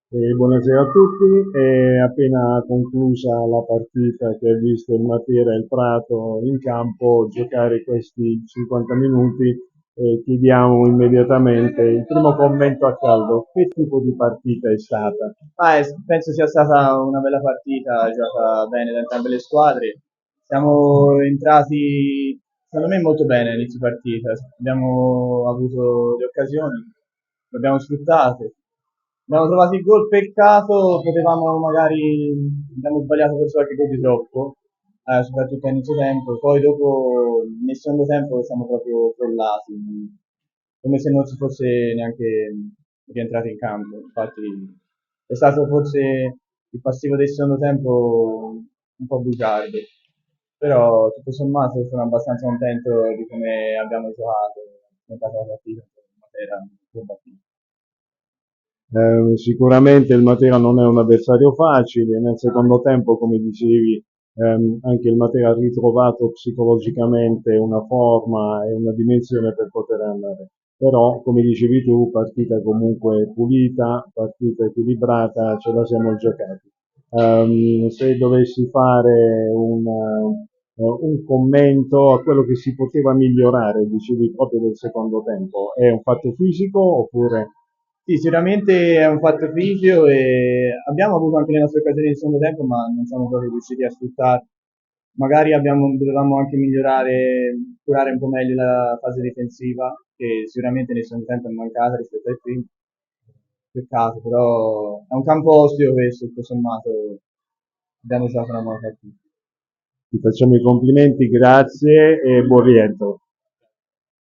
Buonasera a tutti, è appena conclusa la partita che ha visto il Matera e il Prato in campo giocare questi 50 minuti e chiediamo immediatamente il primo commento a caldo. Che tipo di partita è stata? Penso sia stata una bella partita, giocata bene da entrambe le squadre. Siamo entrati, secondo me, molto bene all'inizio partita. Abbiamo avuto le occasioni, le abbiamo sfruttate. Abbiamo trovato il gol, peccato, potevamo magari, abbiamo sbagliato per qualche gol di troppo, soprattutto all'inizio tempo. Poi dopo, nel secondo tempo, siamo proprio crollati, come se non si fosse neanche rientrati in campo. Infatti è stato forse il passivo del secondo tempo un po' bugiardo, però tutto sommato sono abbastanza contento di come abbiamo giocato, affrontato la partita, era una partita. Sicuramente il Matera non è un avversario facile, nel secondo tempo, come dicevi, anche il Matera ha ritrovato psicologicamente una forma e una dimensione per poter andare. Però, come dicevi tu, partita comunque pulita, partita equilibrata, ce la siamo giocati. Se dovessi fare un commento a quello che si poteva migliorare, dicevi proprio del secondo tempo, è un fatto fisico oppure... Sì, sicuramente è un fatto fisico e abbiamo avuto anche le nostre occasioni nel secondo tempo, ma non siamo proprio riusciti a sfruttarle. Magari dovevamo anche migliorare, curare un po' meglio la fase difensiva, che sicuramente nel secondo tempo è mancata rispetto al primo. Peccato, però è un campo ostico questo, tutto sommato abbiamo giocato una buona partita. Ti facciamo i complimenti, grazie e buon rientro.